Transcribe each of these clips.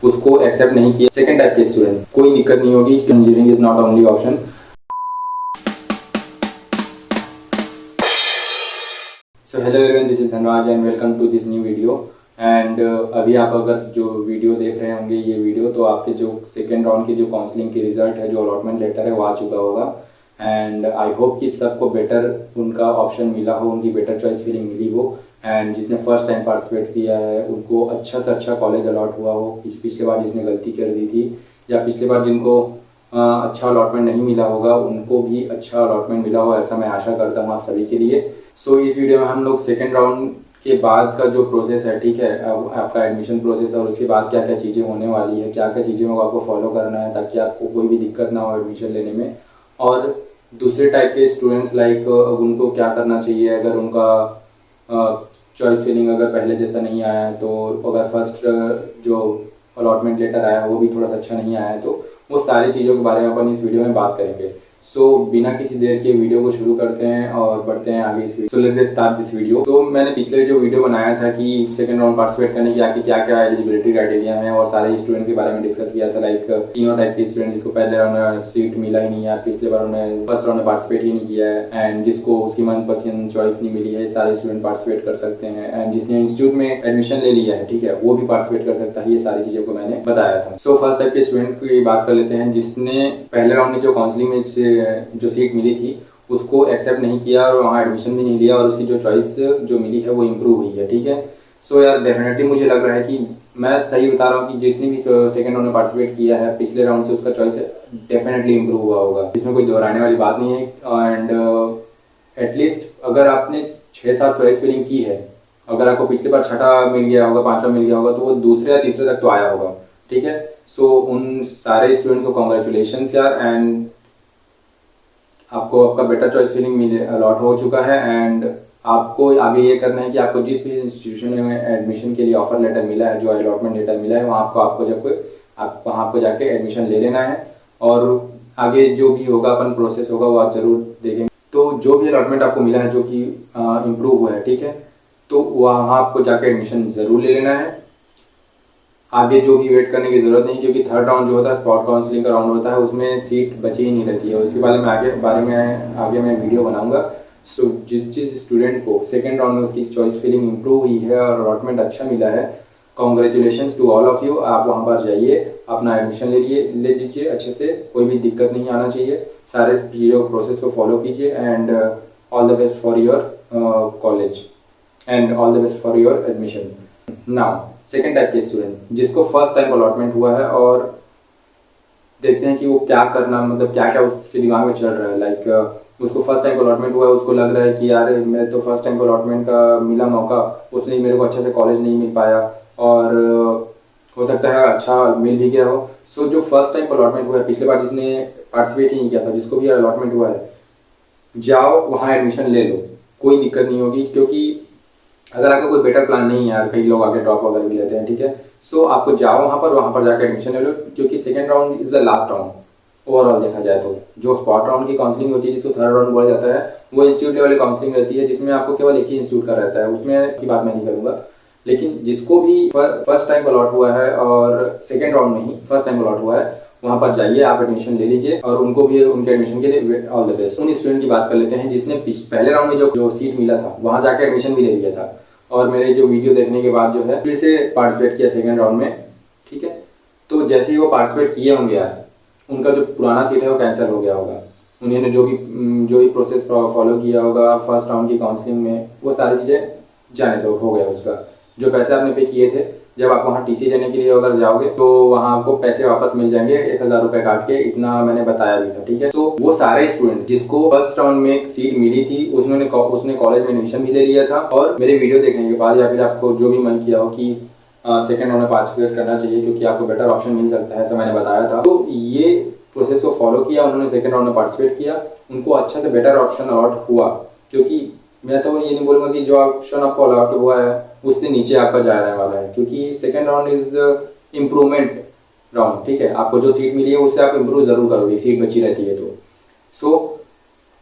उसको एक्सेप्ट नहीं किया। सेकंड टाइप के स्टूडेंट, कोई दिक्कत नहीं होगी, engineering is not only option. So hello everyone, this is Dhanraj and welcome to this new video. And अभी आप अगर जो वीडियो देख रहे होंगे ये वीडियो, तो आपके जो सेकेंड राउंड की जो काउंसलिंग की रिजल्ट है, जो अलॉटमेंट लेटर है वो आ चुका होगा। एंड आई होप कि सबको बेटर उनका ऑप्शन मिला हो, उनकी बेटर चॉइस फीलिंग मिली हो। एंड जिसने फर्स्ट टाइम पार्टिसिपेट किया है उनको अच्छा से अच्छा कॉलेज अलॉट हुआ हो। पिछले बार जिसने गलती कर दी थी या पिछले बार जिनको अच्छा अलॉटमेंट नहीं मिला होगा उनको भी अच्छा अलॉटमेंट मिला हो, ऐसा मैं आशा करता हूँ आप सभी के लिए। सो इस वीडियो में हम लोग सेकेंड राउंड के बाद का जो प्रोसेस है, ठीक है, आपका एडमिशन प्रोसेस और उसके बाद क्या क्या चीज़ें होने वाली है, क्या क्या चीज़ें को आपको फॉलो करना है ताकि आपको कोई भी दिक्कत ना हो एडमिशन लेने में। और दूसरे टाइप के स्टूडेंट्स लाइक उनको क्या करना चाहिए अगर उनका चॉइस फिलिंग अगर पहले जैसा नहीं आया है, तो अगर फर्स्ट जो अलॉटमेंट लेटर आया है वो भी थोड़ा सा अच्छा नहीं आया है, तो वो सारी चीज़ों के बारे में अपन इस वीडियो में बात करेंगे। सो बिना किसी देर के वीडियो को शुरू करते हैं और बढ़ते हैं आगे इस video. So let's start this video. तो मैंने पिछले जो वीडियो बनाया था कि सेकंड राउंड पार्टिसिपेट करने की आपकी क्या क्या एलिजिबिलिटी क्राइटेरिया है और सारे स्टूडेंट के बारे में डिस्कस किया था। लाइक तीनों टाइप के स्टूडेंट, जिसको पहले राउंड में सीट मिला ही नहीं है, पिछले बार उन्होंने फर्स्ट राउंड में पार्टिसिपेट ही नहीं किया है, एंड जिसको उसकी मनपसंद चॉइस नहीं मिली है, सारे स्टूडेंट पार्टिसिपेट कर सकते हैं। एंड जिसने इंस्टीट्यूट में एडमिशन ले लिया है, ठीक है, वो भी पार्टिसिपेट कर सकता है। ये सारी चीज़ों को मैंने बताया था। सो फर्स्ट टाइप के स्टूडेंट की बात कर लेते हैं, जिसने पहले राउंड में जो काउंसलिंग में जो सीट मिली थी उसको एक्सेप्ट नहीं किया और वहाँ एडमिशन भी नहीं लिया और उसकी जो चॉइस जो मिली है वो इम्प्रूव हुई है, ठीक है। सो यार डेफिनेटली मुझे लग रहा है कि मैं सही बता रहा हूँ कि जिसने भी सेकंड राउंड में पार्टिसिपेट किया है पिछले राउंड से, उसका चॉइस डेफिनेटली इम्प्रूव हुआ होगा। इसमें कोई दोहराने वाली बात नहीं है। एंड एटलीस्ट अगर आपने 6-7 चॉइस फिलिंग की है, अगर आपको पिछली बार छठा मिल गया होगा, पांचवा मिल गया होगा, तो वो दूसरे या तीसरे तक तो आया होगा, ठीक है। सो उन सारे स्टूडेंट को कॉन्ग्रेचुलेशंस यार। एंड आपको आपका बेटर चॉइस फिलिंग मिले अलॉट हो चुका है। एंड आपको आगे ये करना है कि आपको जिस भी इंस्टीट्यूशन में एडमिशन के लिए ऑफर लेटर मिला है, जो अलॉटमेंट लेटर मिला है, वहाँ आप वहाँ पर जाके एडमिशन ले लेना है। और आगे जो भी होगा अपन प्रोसेस होगा वो आप जरूर देखेंगे। तो जो भी अलॉटमेंट आपको मिला है जो कि इम्प्रूव हुआ है, ठीक है, तो वहाँ आपको जाके एडमिशन ज़रूर ले लेना है। आगे जो भी वेट करने की ज़रूरत नहीं, क्योंकि थर्ड राउंड जो होता है स्पॉट काउंसलिंग का राउंड होता है, उसमें सीट बची ही नहीं रहती है। उसके बारे में आगे मैं वीडियो बनाऊंगा। सो जिस स्टूडेंट को सेकेंड राउंड में उसकी चॉइस फिलिंग इम्प्रूव हुई है और अलॉटमेंट अच्छा मिला है, congratulations to all of you. आप वहाँ पर जाइए, अपना एडमिशन ले लीजिए अच्छे से, कोई भी दिक्कत नहीं आना चाहिए। सारे चीज़ों प्रोसेस को फॉलो कीजिए। And all the best for your college and all the best for your admission. Now second type के स्टूडेंट, जिसको फर्स्ट टाइम अलॉटमेंट हुआ है और देखते हैं कि वो क्या करना, मतलब क्या क्या उसके दिमाग में चल रहा है। लाइक उसको फर्स्ट टाइम अलॉटमेंट हुआ है, उसको लग रहा है कि यार मैं तो फर्स्ट टाइम अलॉटमेंट का मिला मौका, उसने मेरे को अच्छे से कॉलेज नहीं मिल पाया और हो सकता है अच्छा मिल भी गया हो। सो जो फर्स्ट टाइम अलॉटमेंट हुआ है, पिछले बार जिसने पार्टिसिपेट ही नहीं किया था, जिसको भी अलॉटमेंट हुआ है, जाओ वहाँ एडमिशन ले लो, कोई दिक्कत नहीं होगी। क्योंकि अगर आपका कोई बेटर प्लान नहीं है यार, कई लोग आगे ड्रॉप वगैरह भी लेते हैं, ठीक है, सो आपको जाओ वहाँ पर जाकर एडमिशन ले लो। क्योंकि second round is the last round overall देखा जाए तो। जो स्पॉट राउंड की काउंसलिंग होती है, जिसको थर्ड राउंड बोला जाता है, वो इंस्टीट्यूट लेवल की काउंसलिंग रहती है, जिसमें आपको केवल एक ही इंस्टीट्यूट का रहता है, उसमें की बात मैं नहीं करूँगा। लेकिन जिसको भी फर्स्ट टाइम अलॉट हुआ है और सेकेंड राउंड में ही फर्स्ट टाइम अलॉट हुआ है, वहाँ पर जाइए, आप एडमिशन ले लीजिए और उनको भी उनके एडमिशन के लिए ऑल द बेस्ट। उन स्टूडेंट की बात कर लेते हैं जिसने पहले राउंड में जो सीट मिला था वहाँ जाकर एडमिशन भी ले लिया था और मेरे जो वीडियो देखने के बाद जो है फिर से पार्टिसिपेट किया सेकेंड राउंड में, ठीक है। तो जैसे ही वो पार्टिसिपेट किए होंगे यार, उनका जो पुराना सीट है वो कैंसिल हो गया होगा। उन्होंने जो भी प्रोसेस फॉलो किया होगा फर्स्ट राउंड की काउंसलिंग में, वो सारी चीज़ें जाने दो, हो गया उसका। जो पैसे आपने पे किए थे, जब आप वहाँ टीसी लेने के लिए अगर जाओगे तो वहाँ आपको पैसे वापस मिल जाएंगे 1000 रुपये काट के, इतना मैंने बताया भी था, ठीक है। तो वो सारे स्टूडेंट्स जिसको फर्स्ट राउंड में सीट मिली थी, उसने कॉलेज में एडमिशन भी ले लिया था और मेरे वीडियो देखने के बाद या फिर आपको जो भी मन किया हो कि सेकेंड राउंड में पार्टिसिपेट करना चाहिए क्योंकि आपको बेटर ऑप्शन मिल सकता है, ऐसा मैंने बताया था, तो ये प्रोसेस को फॉलो किया, उन्होंने सेकेंड राउंड में पार्टिसिपेट किया, उनको अच्छा से बेटर ऑप्शन अलॉट हुआ। क्योंकि मैं तो ये नहीं बोलूँगा कि जो ऑप्शन आपको अलॉट हुआ है उससे नीचे आपका जाने वाला है, क्योंकि second round is improvement round, ठीक है। आपको जो सीट मिली है उससे आप इम्प्रूव जरूर करोगे, सीट बची रहती है तो। सो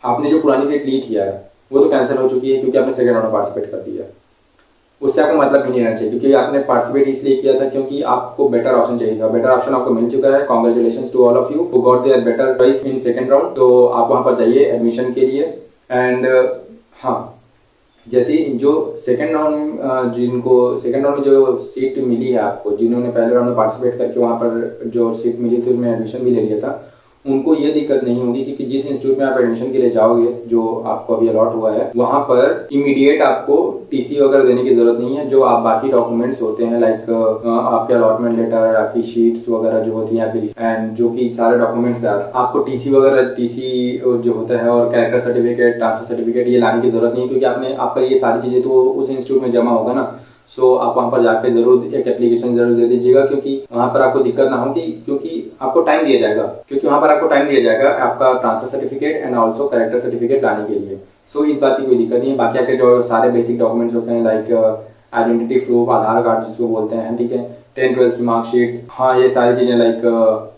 आपने जो पुरानी सीट ली थी यार, वो तो कैंसिल हो चुकी है क्योंकि आपने सेकेंड राउंड में पार्टिसिपेट कर दिया। उससे आपको मतलब भी नहीं रहना चाहिए, क्योंकि आपने पार्टिसिपेट इसलिए किया था क्योंकि आपको बेटर ऑप्शन चाहिए था। बेटर ऑप्शन आपको मिल चुका है। Congratulation to all of you who got there better choice in second round. तो आप वहाँ पर जाइए एडमिशन के लिए। एंड हाँ, जैसे जो सेकंड राउंड जिनको सेकंड राउंड में जो सीट मिली है आपको, जिन्होंने पहले राउंड में पार्टिसिपेट करके वहाँ पर जो सीट मिली थी उसमें एडमिशन भी ले लिया था, उनको ये दिक्कत नहीं होगी, क्योंकि जिस इंस्टीट्यूट में आप एडमिशन के लिए जाओगे, जो आपको अभी अलॉट हुआ है, वहाँ पर इमीडिएट आपको टीसी वगैरह देने की जरूरत नहीं है। जो आप बाकी डॉक्यूमेंट्स होते हैं लाइक आपके अलॉटमेंट लेटर, आपकी शीट्स वगैरह जो होती हैं आपकी, एंड जो कि सारे डॉक्यूमेंट्स आपको टीसी वगैरह, टीसी जो होता है और कैरेक्टर सर्टिफिकेट, ट्रांसफर सर्टिफिकेट, ये लाने की जरूरत नहीं है, क्योंकि आपने आपका ये सारी चीजें तो उस इंस्टीट्यूट में जमा होगा ना। सो आप वहाँ पर जाकर जरूर एक एप्लीकेशन जरूर दे दीजिएगा, क्योंकि वहाँ पर आपको दिक्कत ना होगी, क्योंकि आपको टाइम दिया जाएगा, क्योंकि वहाँ पर आपको टाइम दिया जाएगा आपका transfer certificate and also character certificate लाने के लिए। सो इस बात की कोई दिक्कत नहीं है। बाकी आपके जो सारे बेसिक डॉक्यूमेंट्स होते हैं लाइक आइडेंटिटी प्रूफ, आधार कार्ड जिसको बोलते हैं, ठीक है, 10-12 की मार्कशीट, हाँ ये सारी चीजें like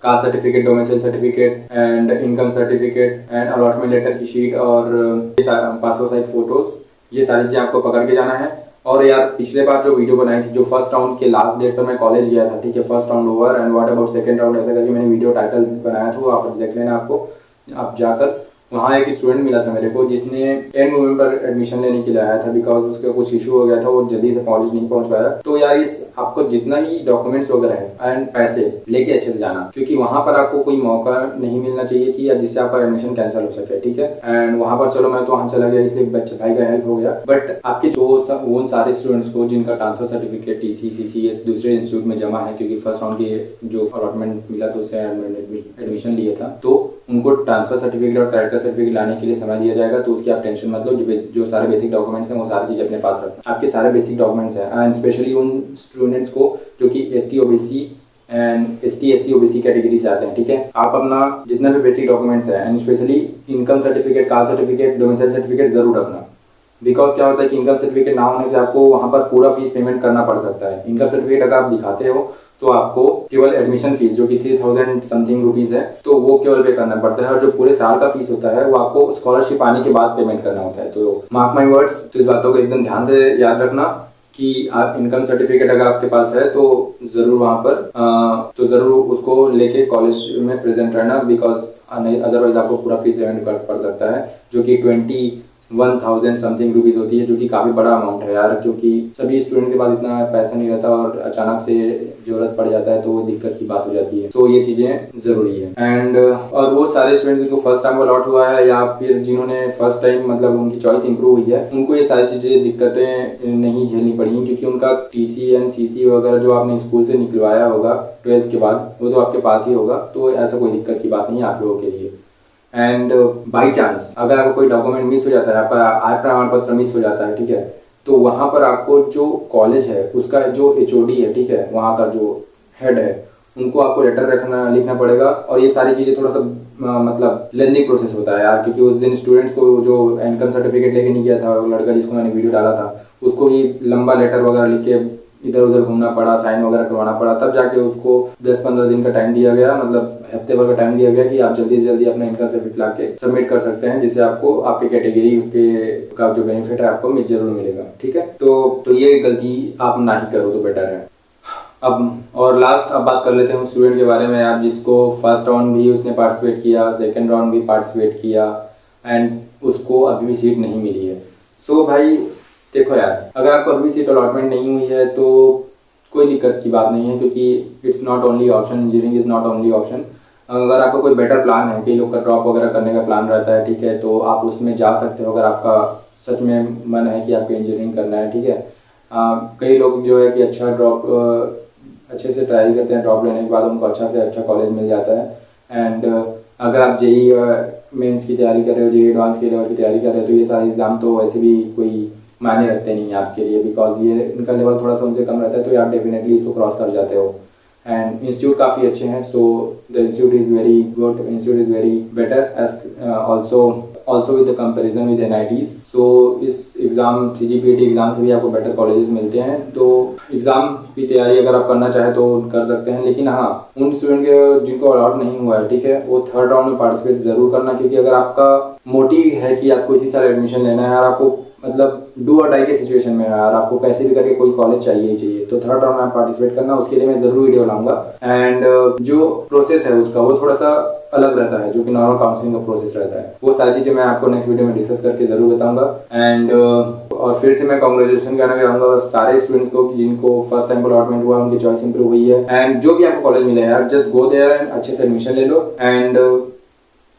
caste certificate, domicile certificate and income certificate and allotment letter की शीट और पासपोर्ट साइज फोटोज, ये सारी चीजें आपको पकड़ के जाना है। और यार पिछले बार जो वीडियो बनाई थी, जो फर्स्ट राउंड के लास्ट डेट पर मैं कॉलेज गया था, ठीक है, first round over and what about second round, ऐसा करके मैंने वीडियो टाइटल बनाया था, वो आप देख लेना। आपको आप जाकर वहाँ एक स्टूडेंट मिला था मेरे को जिसने एंड मोमेंट पर एडमिशन लेने के लिए आया था, बिकॉज उसका कुछ इशू हो गया था, वो जल्दी से कॉलेज नहीं पहुंच पाया। तो यार इस आपको जितना भी डॉक्यूमेंट्स वगैरह है एंड पैसे लेके अच्छे से जाना, क्योंकि वहाँ पर आपको कोई मौका नहीं मिलना चाहिए कि या जिससे आपका एडमिशन कैंसिल हो सके, ठीक है। एंड वहाँ पर चलो मैं तो वहाँ चला गया, इसलिए बच्चे भाई का हेल्प हो गया, बट आपके जो उन सारे स्टूडेंट्स को जिनका ट्रांसफर सर्टिफिकेट, टीसी, सीसीएस दूसरे इंस्टीट्यूट में जमा है, क्योंकि फर्स्ट राउंड के जो अलॉटमेंट मिला था उससे एडमिशन लिया था, तो उनको ट्रांसफर सर्टिफिकेट और कैरेक्टर सर्टिफिकेट लाने के लिए समय दिया जाएगा। तो उसकी आप टेंशन मत लो। जो सारे बेसिक डॉक्यूमेंट्स हैं वो सारी चीज़ अपने पास रखें। आपके सारे बेसिक डॉक्यूमेंट्स हैं एंड स्पेशली उन स्टूडेंट्स को जो कि ST OBC and ST SC OBC category से आते हैं, ठीक है, आप अपना जितना भी बेसिक डॉक्यूमेंट्स है and specially income certificate, cast certificate, domicile certificate जरूर रखना। बिकॉज क्या होता है कि इनकम सर्टिफिकेट ना होने से आपको वहाँ पर पूरा फीस पेमेंट करना पड़ सकता है। इनकम सर्टिफिकेट अगर आप दिखाते हो तो आपको केवल एडमिशन फीस जो कि 3000 समथिंग रुपीज है, तो वो केवल पे करना पड़ता है, और जो पूरे साल का फीस होता है वो आपको स्कॉलरशिप आने के बाद पेमेंट करना होता है। तो मार्क माई वर्ड्स, तो इस बातों को एकदम ध्यान से याद रखना कि आप इनकम सर्टिफिकेट अगर आपके पास है तो जरूर वहाँ पर तो जरूर उसको लेके कॉलेज में प्रेजेंट रहना, बिकॉज अदरवाइज आपको पूरा फीस पेमेंट पड़ सकता है, जो कि 21,000 समथिंग रुपीज होती है, जो कि काफ़ी बड़ा अमाउंट है यार, क्योंकि सभी स्टूडेंट के पास इतना पैसा नहीं रहता और अचानक से जरूरत पड़ जाता है तो वो दिक्कत की बात हो जाती है। सो ये चीज़ें ज़रूरी है। एंड और वो सारे स्टूडेंट्स जिनको फर्स्ट टाइम अलॉट हुआ है या फिर जिन्होंने फर्स्ट टाइम मतलब उनकी चॉइस इंप्रूव हुई है, उनको ये सारी चीज़ें दिक्कतें नहीं झेलनी पड़ी, क्योंकि उनका टीसी एंड सीसी वगैरह जो आपने स्कूल से निकलवाया होगा 12th के बाद, वो तो आपके पास ही होगा, तो ऐसा कोई दिक्कत की बात नहीं है आप लोगों के लिए। एंड बाई चांस अगर आपको कोई डॉक्यूमेंट मिस हो जाता है, आपका आय प्रमाण पत्र मिस हो जाता है, ठीक है, तो वहाँ पर आपको जो कॉलेज है उसका जो एचओडी है, ठीक है, वहाँ का जो हेड है, उनको आपको लेटर लिखना पड़ेगा। और ये सारी चीज़ें थोड़ा सा मतलब लेंदी प्रोसेस होता है यार, क्योंकि उस दिन स्टूडेंट्स को जो इनकम सर्टिफिकेट लेके नहीं गया था, लड़का जिसको मैंने वीडियो डाला था, उसको भी लंबा लेटर वगैरह लिख के इधर उधर घूमना पड़ा, साइन वगैरह करवाना पड़ा, तब जाके उसको 10-15 दिन का टाइम दिया गया, मतलब हफ्ते भर का टाइम दिया गया कि आप जल्दी से जल्दी अपना इनकम सर्टिफिकेट ला के सबमिट कर सकते हैं, जिससे आपको आपके कैटेगरी के का जो बेनिफिट है आपको जरूर मिलेगा, ठीक है। तो ये गलती आप ना ही करो तो बेटर है। अब और लास्ट अब बात कर लेते हैं उस स्टूडेंट के बारे में यार, जिसको फर्स्ट राउंड भी उसने पार्टिसिपेट किया, सेकेंड राउंड भी पार्टिसिपेट किया एंड उसको अभी भी सीट नहीं मिली है। सो भाई देखो यार, अगर आपको अभी सीट अलॉटमेंट नहीं हुई है तो कोई दिक्कत की बात नहीं है, क्योंकि it's not only option, engineering is not only option. अगर आपका कोई बेटर प्लान है, कई लोग का ड्रॉप वगैरह करने का प्लान रहता है, ठीक है, तो आप उसमें जा सकते हो अगर आपका सच में मन है कि आपको इंजीनियरिंग करना है, ठीक है। कई लोग जो है कि अच्छा ड्रॉप अच्छे से ट्राई करते हैं, ड्रॉप लेने के बाद उनको अच्छा से अच्छा कॉलेज मिल जाता है। एंड अगर आप जेई मेंस की तैयारी कर रहे हो, जेई एडवांस के लेवल की तैयारी कर रहे हो, तो ये सारे एग्जाम तो वैसे भी कोई मायने रखते नहीं है आपके लिए, बिकॉज ये इनका लेवल थोड़ा सा उनसे कम रहता है, तो आप डेफिनेटली इसको क्रॉस कर जाते हो। एंड इंस्टीट्यूट काफ़ी अच्छे हैं, so the institute is very good, institute is very better as also with the comparison with NITs। So इस एग्ज़ाम CGPT एग्ज़ाम से भी आपको बेटर कॉलेजेस मिलते हैं, तो एग्ज़ाम की तैयारी अगर आप करना चाहें तो कर सकते हैं। लेकिन हाँ, उन स्टूडेंट के जिनको अलॉट नहीं हुआ है, ठीक है, वो थर्ड राउंड में पार्टिसिपेट जरूर करना, क्योंकि अगर आपका मोटिव है कि आपको इसी साल एडमिशन लेना है और आपको मतलब डू और डाई के सिचुएशन में यार, आपको कैसे भी करके कोई कॉलेज चाहिए ही चाहिए, तो थर्ड राउंड में पार्टिसिपेट करना, उसके लिए मैं जरूर वीडियो लाऊंगा। एंड जो प्रोसेस है उसका वो थोड़ा सा अलग रहता है, जो कि नॉर्मल काउंसलिंग का प्रोसेस रहता है। वो सारी चीजें मैं आपको नेक्स्ट वीडियो में डिस्कस करके जरूर बताऊंगा। एंड और फिर से मैं कांग्रेचुलेशन कहना चाहूंगा सारे स्टूडेंट्स को जिनको फर्स्ट टाइम अलॉटमेंट हुआ, उनकी चॉइस इंप्रूव हुई है। एंड जो भी आपको कॉलेज मिला है यार, जस्ट गो देयर एंड अच्छे से एडमिशन ले लो एंड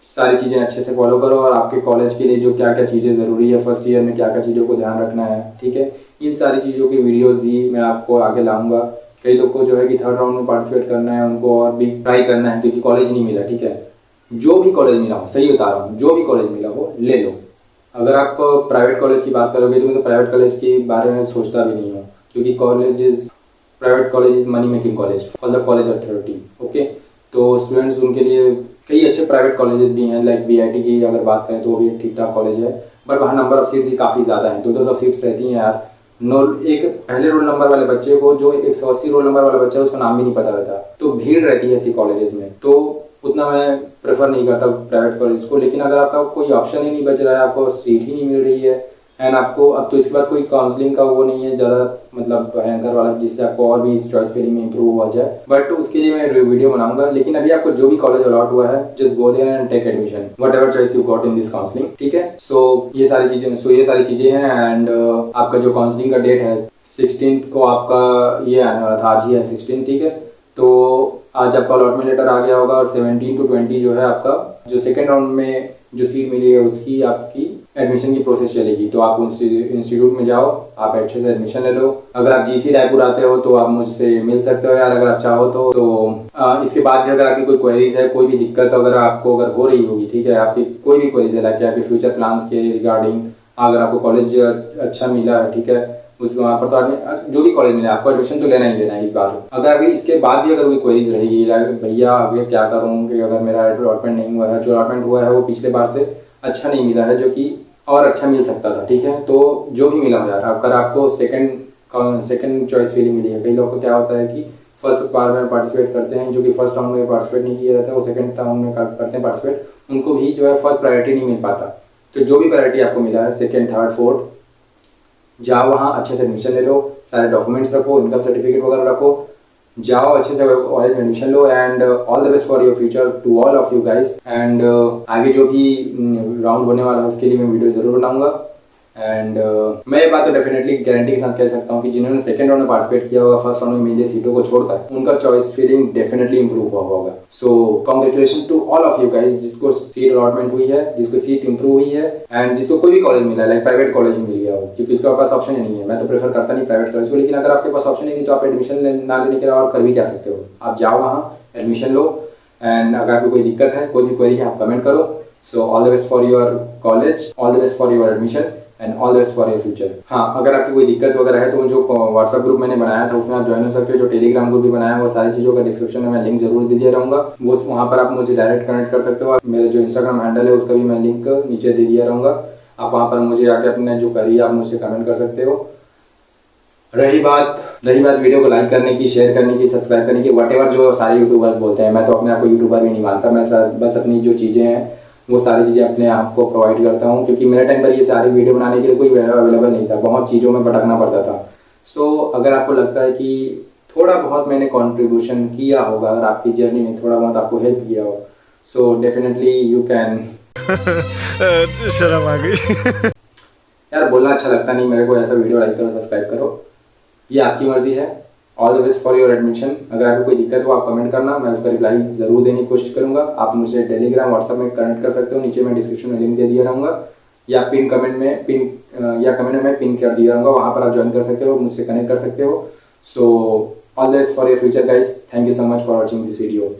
सारी चीज़ें अच्छे से फॉलो करो। और आपके कॉलेज के लिए जो क्या क्या चीज़ें ज़रूरी है, फर्स्ट ईयर में क्या क्या चीज़ों को ध्यान रखना है, ठीक है, इन सारी चीज़ों की वीडियोस भी मैं आपको आगे लाऊंगा। कई लोग को जो है कि थर्ड राउंड में पार्टिसिपेट करना है, उनको और भी ट्राई करना है क्योंकि कॉलेज नहीं मिला, ठीक है। जो भी कॉलेज मिला हो, सही बता रहा हूँ, जो भी कॉलेज मिला हो ले लो। अगर आप प्राइवेट कॉलेज की बात करोगे तो मैं तो प्राइवेट कॉलेज के बारे में सोचता भी नहीं हूँ, क्योंकि private college is money making college for the college authority, okay. तो स्टूडेंट्स, उनके लिए कई अच्छे प्राइवेट कॉलेजेस भी हैं, लाइक VIT की अगर बात करें तो वो भी एक ठीक ठाक कॉलेज है, बट वहाँ नंबर ऑफ सीट भी काफ़ी ज़्यादा है, 200 सीट्स रहती हैं यार। एक पहले रोल नंबर वाले बच्चे को, जो 180 रोल नंबर वाला बच्चा है, उसका नाम भी नहीं पता रहता, तो भीड़ रहती है ऐसी कॉलेजेस में, तो उतना मैं प्रेफर नहीं करता प्राइवेट कॉलेज को। लेकिन अगर आपका कोई ऑप्शन ही नहीं बच रहा है, आपको सीट ही नहीं मिल रही है, एंड आपको अब तो इसके बाद कोई काउंसलिंग का वो नहीं है ज़्यादा मतलब भयंकर वाला, जिससे आपको और भी इस चॉइस फीलिंग में इंप्रूव हो जाए, बट उसके लिए मैं वीडियो बनाऊंगा। लेकिन अभी आपको जो भी कॉलेज अलॉट हुआ है, just go there and take admission whatever choice you got in this counselling, ठीक है। सो ये सारी चीज़ें हैं। एंड आपका जो काउंसलिंग का डेट है 16 को आपका ये आने वाला था, आज ही है 16, ठीक है। तो आज आपका अलॉटमेंट लेटर आ गया होगा और 17 to 20 जो है आपका जो सेकेंड राउंड में जो सीट मिली है उसकी आपकी एडमिशन की प्रोसेस चलेगी। तो आप इंस्टीट्यूट में जाओ, आप अच्छे से एडमिशन ले लो। अगर आप GC रायपुर आते हो तो आप मुझसे मिल सकते हो यार, अगर आप चाहो तो इसके बाद भी अगर आपकी कोई क्वेरीज है, कोई भी दिक्कत अगर हो रही होगी, ठीक है, आपकी कोई भी क्वेरीज है लाइक आपके फ्यूचर प्लान्स के रिगार्डिंग, अगर आपको कॉलेज अच्छा मिला है, ठीक है, उस वहाँ पर तो जो भी कॉलेज मिले आपको एडमिशन तो लेना ही लेना है इस बार। अगर अभी इसके बाद भी अगर कोई क्वेरीज रहेगी भैया आगे क्या करूँ कि अगर मेरा अलॉटमेंट नहीं हुआ है, जो अलॉटमेंट हुआ है वो पिछले बार से अच्छा नहीं मिला है, जो कि और अच्छा मिल सकता था, ठीक है, तो जो भी मिला हो यार, अगर आपको सेकंड चॉइस फीलिंग मिली है। कई लोगों को क्या होता है कि फर्स्ट बार में पार्टिसिपेट करते हैं, जो कि फर्स्ट राउंड में पार्टिसिपेट नहीं किया जाता है, वो सेकंड राउंड में करते हैं पार्टिसिपेट, उनको भी जो है फर्स्ट प्रायोरिटी नहीं मिल पाता। तो जो भी प्रायोरिटी आपको मिला है, सेकेंड, थर्ड, फोर्थ, जाओ वहाँ अच्छे से एडमिशन ले लो, सारे डॉक्यूमेंट्स रखो, इनकम सर्टिफिकेट वगैरह रखो, जाओ अच्छे से कॉलेज में एडमिशन लो। And all the best for your future to all of you guys. And आगे जो भी राउंड होने वाला है उसके लिए मैं वीडियो जरूर बनाऊंगा। एंड मैं ये बात तो डेफिनेटली गारंटी के साथ कह सकता हूँ कि जिन्होंने सेकंड राउंड में पार्टिसिपेट किया होगा, फर्स्ट राउंड में मिली सीटों को छोड़कर, उनका चॉइस फीलिंग डेफिनेटली इंप्रूव हुआ होगा। So congratulation to all of you guys, जिसको सीट अलॉटमेंट हुई है, जिसको सीट इंप्रूव हुई है, एंड जिसको कोई भी कॉलेज मिला है, लाइक प्राइवेट कॉलेज में मिल गया हो, क्योंकि उसके पास ऑप्शन ही नहीं है। मैं तो प्रेफर करता नहीं प्राइवेट कॉलेज को, लेकिन अगर आपके पास ऑप्शन ही नहीं तो आप एडमिशन ना लेने के और कर भी क्या सकते हो, आप जाओ वहाँ एडमिशन लो। एंड अगर आपको कोई दिक्कत है, कोई भी क्वेरी है, आप कमेंट करो। So all the best for your college, all the best for your admission and all the best for your future. हाँ, अगर आपकी कोई दिक्कत वगैरह है तो जो व्हाट्सएप ग्रुप मैंने बनाया था उसमें आप ज्वाइन हो सकते हो, जो टेलीग्राम ग्रुप भी बनाया है, वो सारी चीज़ों का डिस्क्रिप्शन में मैं लिंक जरूर दे दिया रहूँगा, वो वहाँ पर आप मुझे डायरेक्ट कनेक्ट कर सकते हो। मेरे जो इंस्टाग्राम हैंडल है उसका भी मैं लिंक नीचे दे दिया रहूँगा, आप वहाँ पर मुझे आके अपने जो करी आप मुझसे कमेंट कर सकते हो। रही बात वीडियो को लाइक करने की, शेयर करने की, सब्सक्राइब करने की, वट एवर जो सारे यूट्यूबर्स बोलते हैं, मैं तो अपने आप को यूट्यूबर भी नहीं मानता। मैं बस अपनी जो चीज़ें हैं वो सारी चीज़ें अपने आप को प्रोवाइड करता हूँ, क्योंकि मेरे टाइम पर ये सारी वीडियो बनाने के लिए कोई अवेलेबल नहीं था, बहुत चीज़ों में भटकना पड़ता था। सो अगर आपको लगता है कि थोड़ा बहुत मैंने कंट्रीब्यूशन किया होगा, अगर आपकी जर्नी में थोड़ा बहुत आपको हेल्प किया हो, सो डेफिनेटली यू कैन शर्म आ गई यार, बोलना अच्छा लगता नहीं मेरे को, ऐसा वीडियो लाइक करो, सब्सक्राइब करो, ये आपकी मर्जी है। All the best for your admission. अगर आपको कोई दिक्कत हो आप कमेंट करना, मैं उसका रिप्लाई जरूर देने की कोशिश करूंगा। आप मुझे टेलीग्राम, व्हाट्सएप में कनेक्ट कर सकते हो, नीचे मैं डिस्क्रिप्शन में लिंक दे दिया रहूँगा, या कमेंट में पिन कर दिया रहूँगा, वहाँ पर आप ज्वाइन कर सकते हो, मुझसे कनेक्ट कर सकते हो। So all the best for your future guys, thank you so much for watching this video.